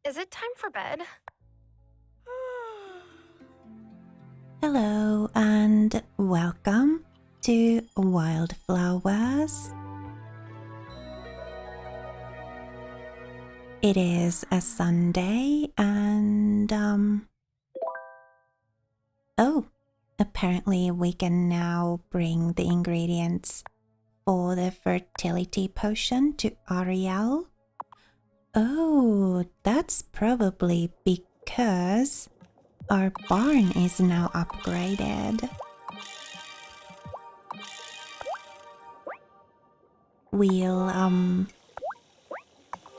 Is it time for bed? Hello and welcome to Wildflowers. It is a Sunday and oh, apparently we can now bring the ingredients for the fertility potion to Ariel. Oh, that's probably because our barn is now upgraded. We'll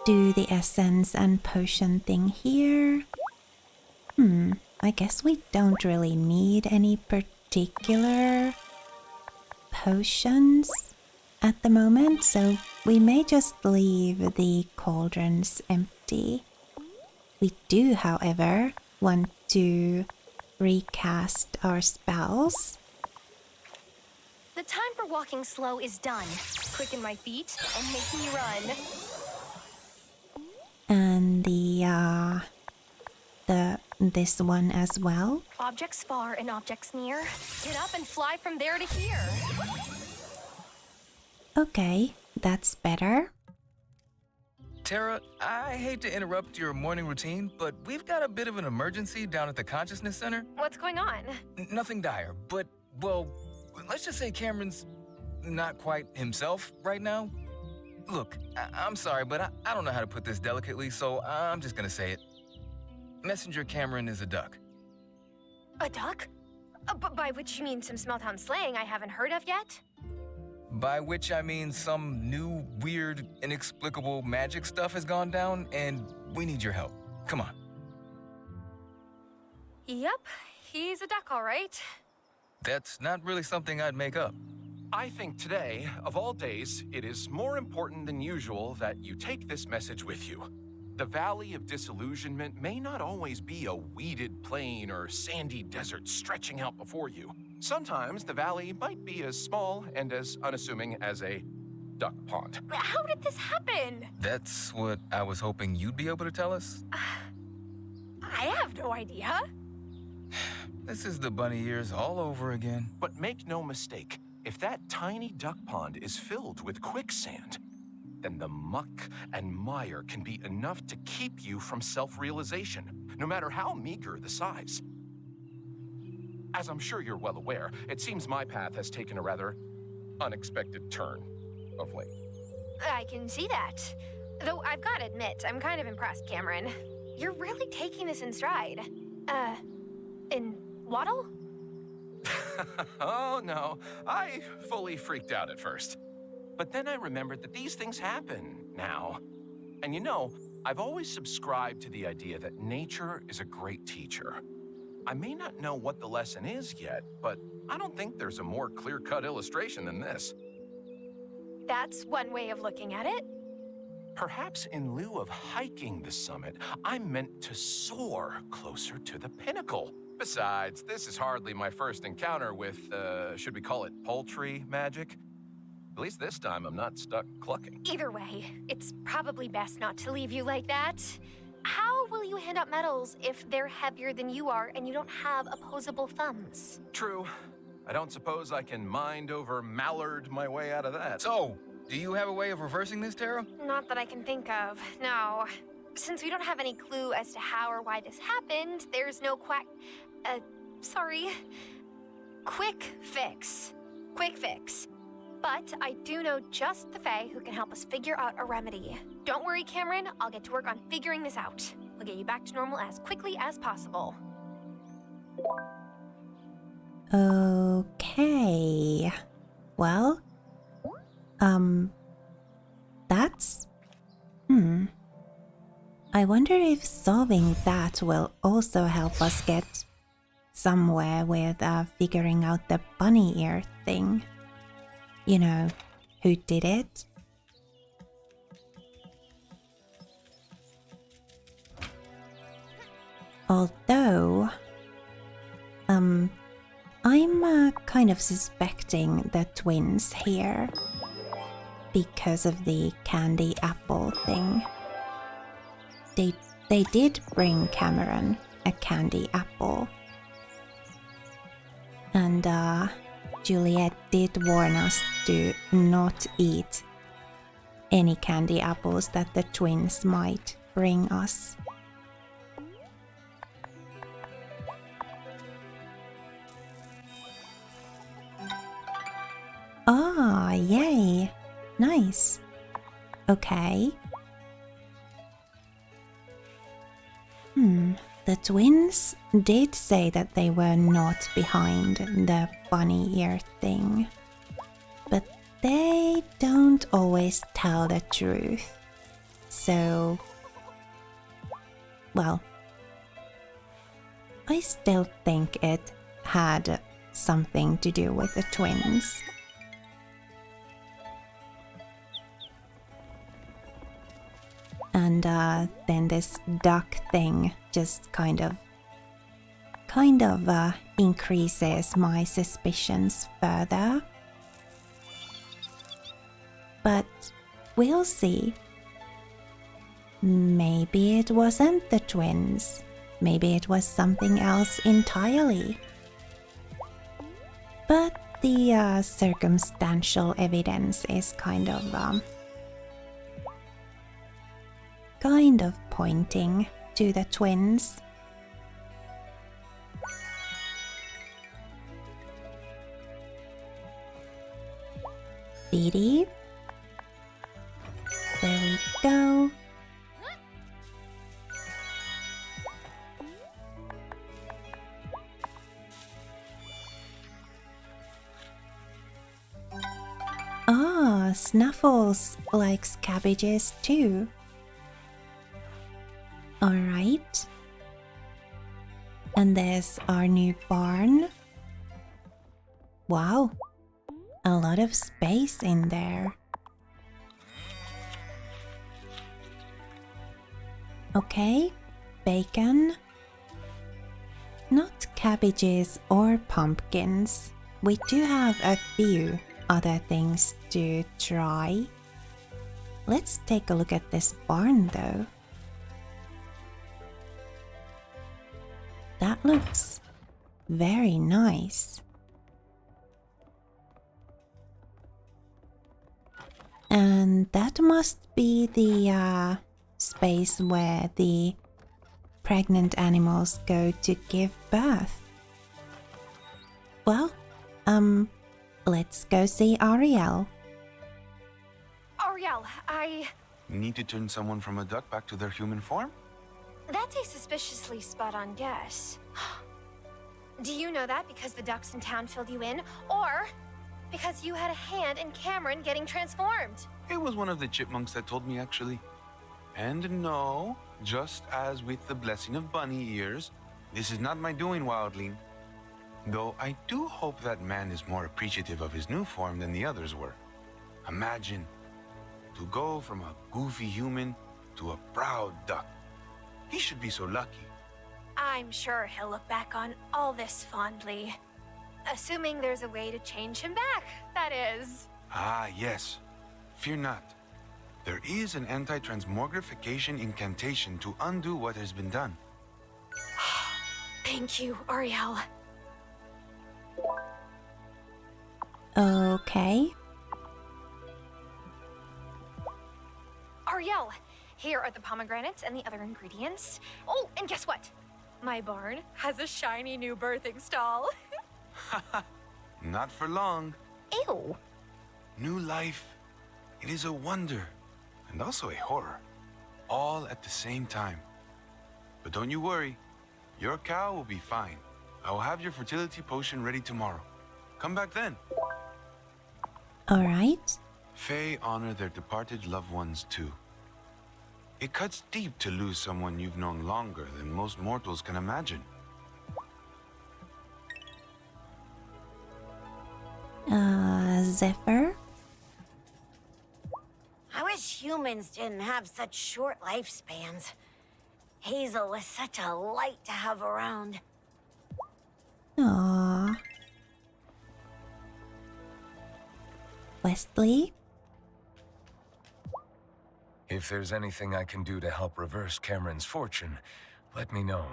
do the essence and potion thing here. I guess we don't really need any particular potions at the moment, so we may just leave the cauldrons empty. We do, however, want to recast our spells. The time for walking slow is done. Quicken my feet and make me run. And this one as well. Objects far and objects near. Get up and fly from there to here. Okay, that's better. Tara, I hate to interrupt your morning routine, but we've got a bit of an emergency down at the Consciousness Center. What's going on? Nothing dire, but, well, let's just say Cameron's not quite himself right now. Look, I'm sorry, but I don't know how to put this delicately, so I'm just gonna say it. Messenger Cameron is a duck. A duck? By which you mean some small-town slang I haven't heard of yet? By which I mean some new, weird, inexplicable magic stuff has gone down, and we need your help. Come on. Yep, he's a duck, all right. That's not really something I'd make up. I think today, of all days, it is more important than usual that you take this message with you. The Valley of Disillusionment may not always be a weeded plain or sandy desert stretching out before you. Sometimes the valley might be as small and as unassuming as a duck pond. How did this happen? That's what I was hoping you'd be able to tell us. I have no idea. This is the bunny years all over again. But make no mistake, if that tiny duck pond is filled with quicksand, then the muck and mire can be enough to keep you from self-realization, no matter how meager the size. As I'm sure you're well aware, it seems my path has taken a rather unexpected turn of late. I can see that. Though I've got to admit, I'm kind of impressed, Cameron. You're really taking this in stride. In waddle? Oh no, I fully freaked out at first. But then I remembered that these things happen now. And you know, I've always subscribed to the idea that nature is a great teacher. I may not know what the lesson is yet, but I don't think there's a more clear-cut illustration than this. That's one way of looking at it. Perhaps in lieu of hiking the summit, I'm meant to soar closer to the pinnacle. Besides, this is hardly my first encounter with, should we call it poultry magic? At least this time I'm not stuck clucking. Either way, it's probably best not to leave you like that. How will you hand out medals if they're heavier than you are and you don't have opposable thumbs? True. I don't suppose I can mind over mallard my way out of that. So, do you have a way of reversing this, Tara? Not that I can think of, no. Since we don't have any clue as to how or why this happened, there's no quick fix. Quick fix. But I do know just the Fae who can help us figure out a remedy. Don't worry, Cameron, I'll get to work on figuring this out. We'll get you back to normal as quickly as possible. Okay. Well, that's... I wonder if solving that will also help us get somewhere with figuring out the bunny ear thing. You know, who did it? Although, I'm kind of suspecting the twins here because of the candy apple thing. They they did bring Cameron a candy apple. And Juliet did warn us to not eat any candy apples that the twins might bring us. Ah, yay! Nice. Okay. The twins did say that they were not behind the bunny ear thing. But they don't always tell the truth. So, well, I still think it had something to do with the twins. And then this duck thing just kind of increases my suspicions further. But we'll see. Maybe it wasn't the twins. Maybe it was something else entirely. But the circumstantial evidence is kind of pointing to the twins. Dee. There we go. Ah, Snuffles likes cabbages too. Alright. And there's our new barn. Wow, a lot of space in there. Okay, bacon. Not cabbages or pumpkins. We do have a few other things to try. Let's take a look at this barn though. That looks very nice. And that must be the space where the pregnant animals go to give birth. Well, let's go see Ariel. Ariel, Need to turn someone from a duck back to their human form? That's a suspiciously spot-on guess. Do you know that because the ducks in town filled you in? Or because you had a hand in Cameron getting transformed? It was one of the chipmunks that told me, actually. And no, just as with the blessing of bunny ears, this is not my doing, Wildling. Though I do hope that man is more appreciative of his new form than the others were. Imagine, to go from a goofy human to a proud duck. He should be so lucky. I'm sure he'll look back on all this fondly. Assuming there's a way to change him back, that is. Ah, yes. Fear not. There is an anti-transmogrification incantation to undo what has been done. Thank you, Ariel. Okay. Ariel, here are the pomegranates and the other ingredients. Oh, and guess what? My barn has a shiny new birthing stall. Not for long. Ew. New life. It is a wonder. And also a horror. All at the same time. But don't you worry. Your cow will be fine. I will have your fertility potion ready tomorrow. Come back then. Alright. Fae honor their departed loved ones too. It cuts deep to lose someone you've known longer than most mortals can imagine. Zephyr? I wish humans didn't have such short lifespans. Hazel was such a light to have around. Aww. Wesley? If there's anything I can do to help reverse Cameron's fortune, let me know.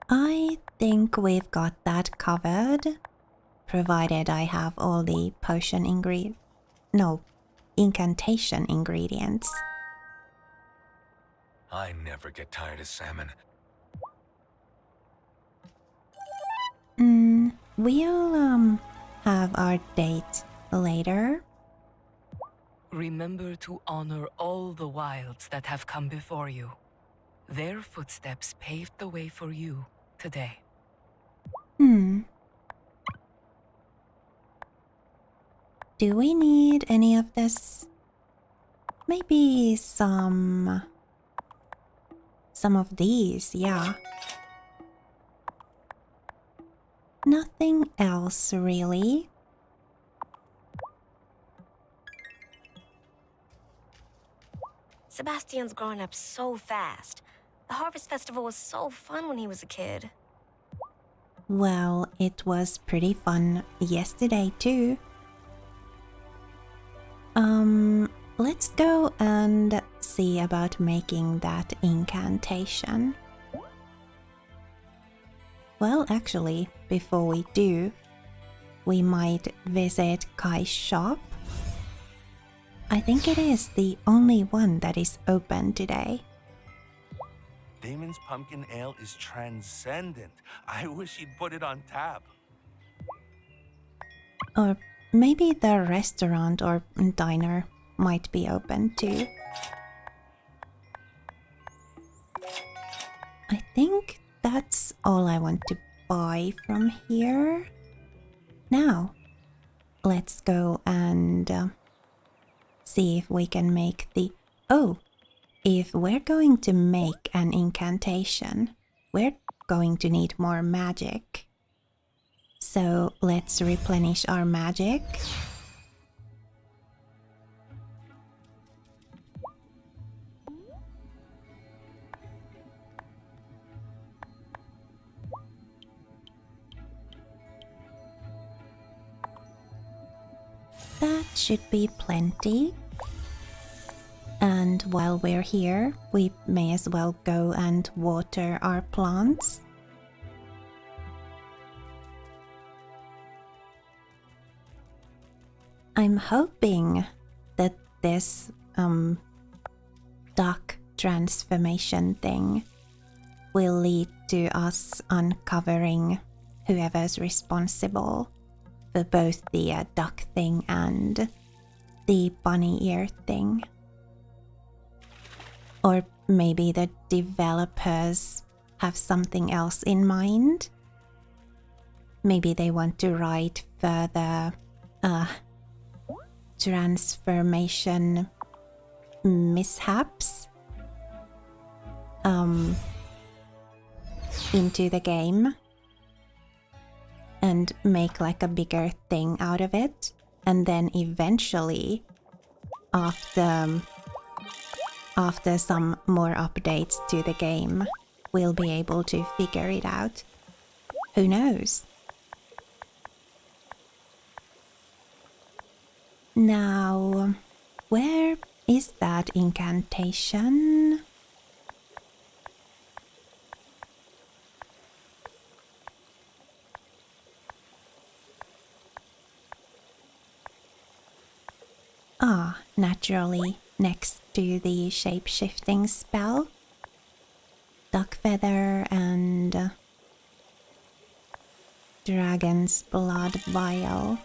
I think we've got that covered, provided I have all the incantation ingredients. I never get tired of salmon. We'll have our date later. Remember to honor all the wilds that have come before you. Their footsteps paved the way for you today. Do we need any of this? Maybe some of these, yeah. Nothing else really. Sebastian's growing up so fast. The Harvest Festival was so fun when he was a kid. Well, it was pretty fun yesterday too. Let's go and see about making that incantation. Well, actually, before we do, we might visit Kai's shop. I think it is the only one that is open today. Damon's pumpkin ale is transcendent. I wish he'd put it on tap. Or maybe the restaurant or diner might be open too. I think that's all I want to buy from here. Now, let's go and see if we can make the... Oh, if we're going to make an incantation, we're going to need more magic. So let's replenish our magic. That should be plenty. And while we're here, we may as well go and water our plants. I'm hoping that this duck transformation thing will lead to us uncovering whoever's responsible for both the duck thing and the bunny ear thing. Or maybe the developers have something else in mind. Maybe they want to write further transformation mishaps into the game and make like a bigger thing out of it, and then eventually after some more updates to the game we'll be able to figure it out. Who knows? Now, where is that incantation? Ah, naturally, next to the shape-shifting spell. Duck feather and dragon's blood vial.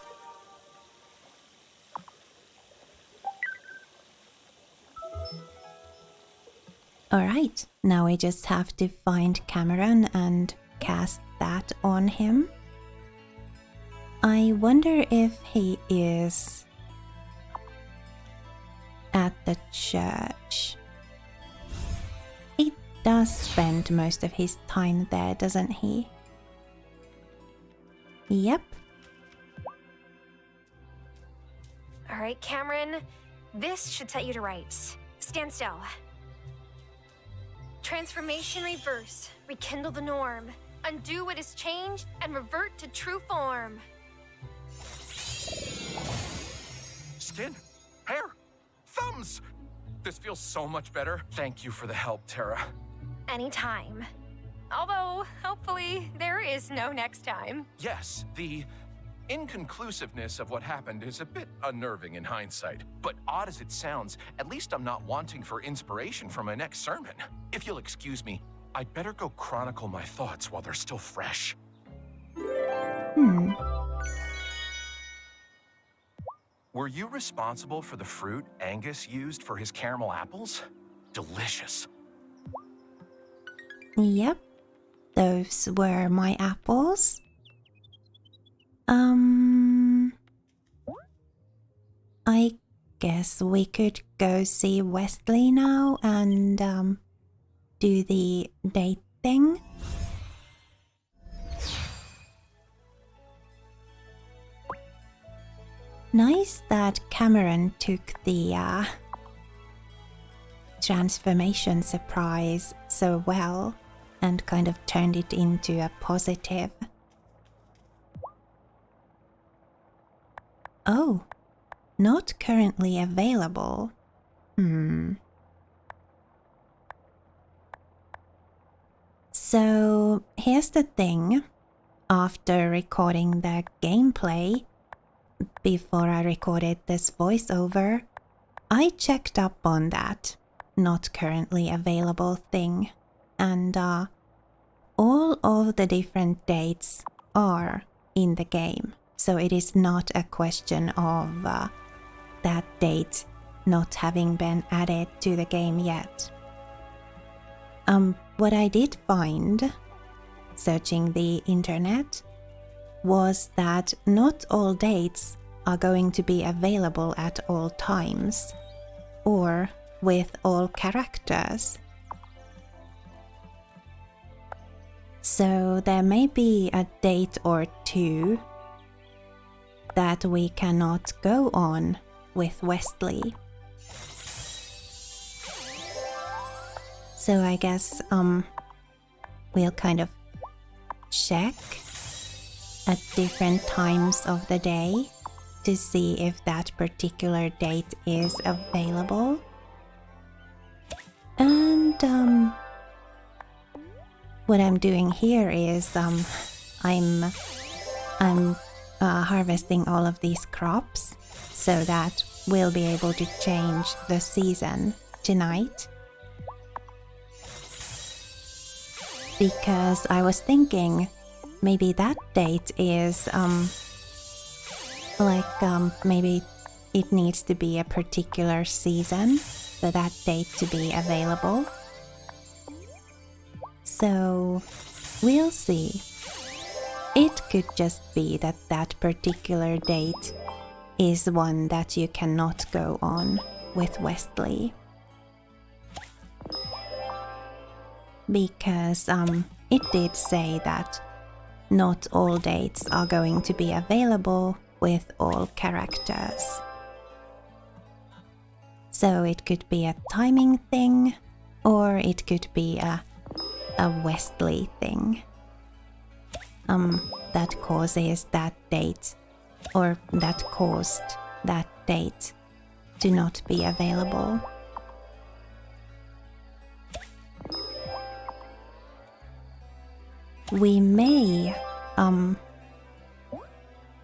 Alright, now we just have to find Cameron and cast that on him. I wonder if he is at the church. He does spend most of his time there, doesn't he? Yep. All right, Cameron, this should set you to rights. Stand still. Transformation reverse. Rekindle the norm. Undo what is changed and revert to true form. skin, hair, thumbs. This feels so much better. Thank you for the help, Tara. Anytime. Although, hopefully, there is no next time. Yes, the inconclusiveness of what happened is a bit unnerving in hindsight. But odd as it sounds, at least I'm not wanting for inspiration for my next sermon. If you'll excuse me, I'd better go chronicle my thoughts while they're still fresh. Were you responsible for the fruit Angus used for his caramel apples? Delicious. Yep, those were my apples. I guess we could go see Wesley now and do the date thing. Nice that Cameron took the transformation surprise so well and kind of turned it into a positive. Oh, not currently available. So here's the thing. After recording the gameplay, before I recorded this voiceover, I checked up on that not currently available thing, and all of the different dates are in the game. So it is not a question of that date not having been added to the game yet. What I did find, searching the internet, was that not all dates are going to be available at all times, or with all characters. So there may be a date or two that we cannot go on with Wesley. So I guess we'll kind of check at different times of the day to see if that particular date is available. And what I'm doing here is I'm harvesting all of these crops so that we'll be able to change the season tonight. Because I was thinking maybe that date is maybe it needs to be a particular season for that date to be available. So we'll see. It could just be that that particular date is one that you cannot go on with Wesley. Because it did say that not all dates are going to be available with all characters. So it could be a timing thing, or it could be a Wesley thing. That causes that date, or that caused that date to not be available. We may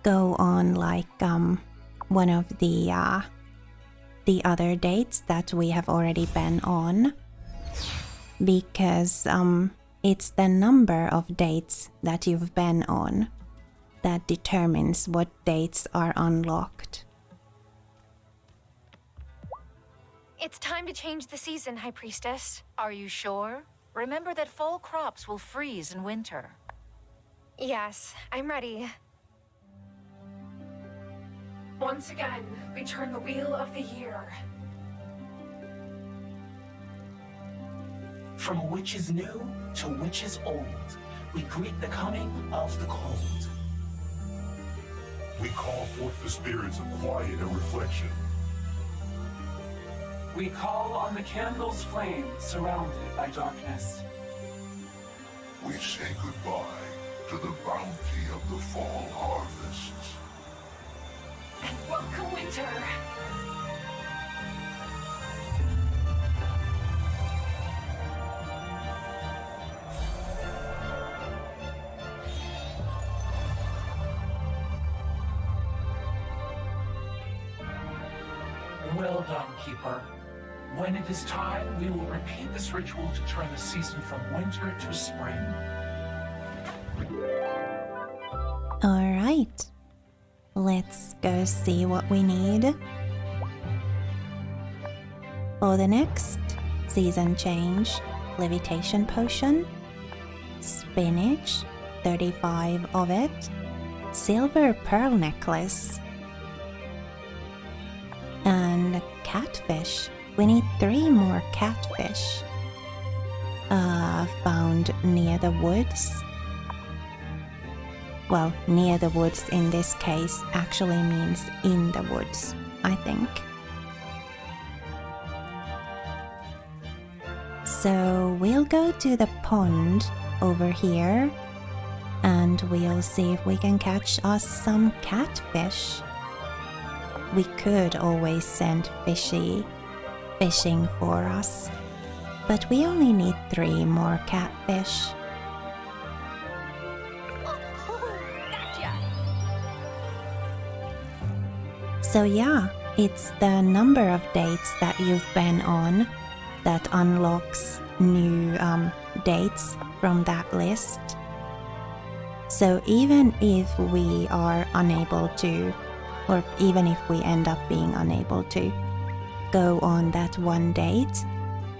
go on like one of the other dates that we have already been on, because it's the number of dates that you've been on that determines what dates are unlocked. It's time to change the season, High Priestess. Are you sure? Remember that fall crops will freeze in winter. Yes, I'm ready. Once again, we turn the wheel of the year. From which is new to which is old, we greet the coming of the cold. We call forth the spirits of quiet and reflection. We call on the candle's flame surrounded by darkness. We say goodbye to the bounty of the fall harvests. and welcome winter. Well done, Keeper. When it is time, we will repeat this ritual to turn the season from winter to spring. Alright. Let's go see what we need. For the next season change, levitation potion, spinach, 35 of it, silver pearl necklace, and catfish. We need 3 more catfish. Found near the woods. Well, near the woods in this case actually means in the woods, I think. So we'll go to the pond over here and we'll see if we can catch us some catfish. We could always send Fishy fishing for us, but we only need 3 more catfish. Gotcha. So yeah, it's the number of dates that you've been on that unlocks new dates from that list. So even if we are unable to, or even if we end up being unable to go on that one date,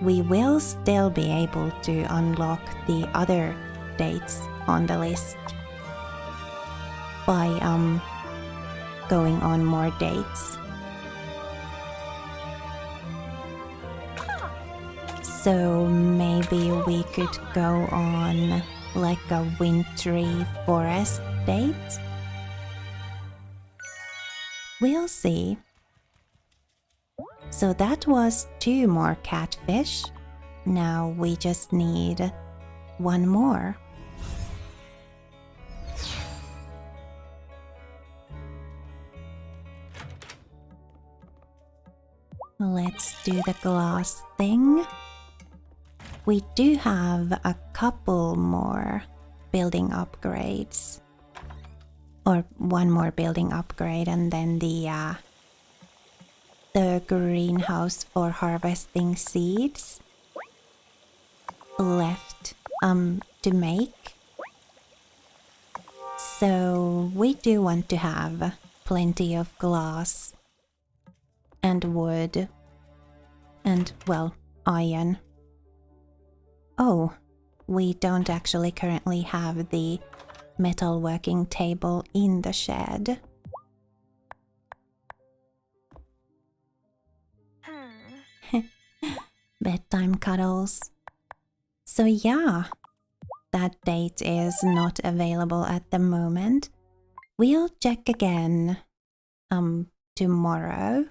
we will still be able to unlock the other dates on the list by going on more dates. So maybe we could go on like a wintry forest date. We'll see. So that was 2 more catfish. Now we just need 1 more. Let's do the glass thing. We do have a couple more building upgrades. Or 1 more building upgrade and then the greenhouse for harvesting seeds left to make. So we do want to have plenty of glass and wood and, well, iron. Oh, we don't actually currently have the metalworking table in the shed. Bedtime cuddles. So yeah, that date is not available at the moment. We'll check again tomorrow.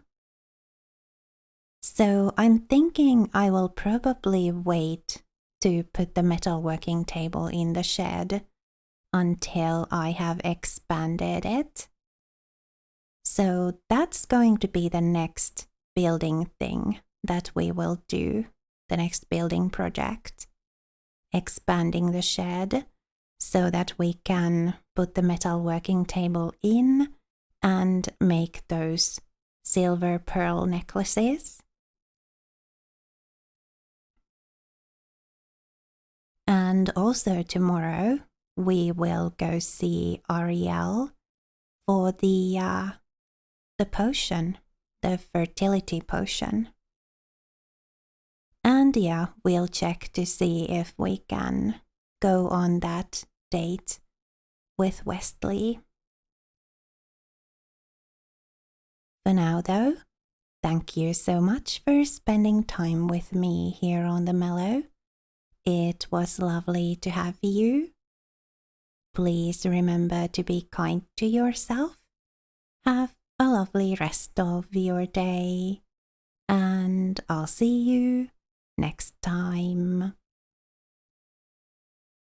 So I'm thinking I will probably wait to put the metalworking table in the shed until I have expanded it. So that's going to be the next building thing that we will do, the next building project. Expanding the shed so that we can put the metalworking table in and make those silver pearl necklaces. And also tomorrow we will go see Ariel for the potion, the fertility potion. And yeah, we'll check to see if we can go on that date with Wesley. For now though, thank you so much for spending time with me here on the Mellow. It was lovely to have you. Please remember to be kind to yourself. Have a lovely rest of your day. And I'll see you next time.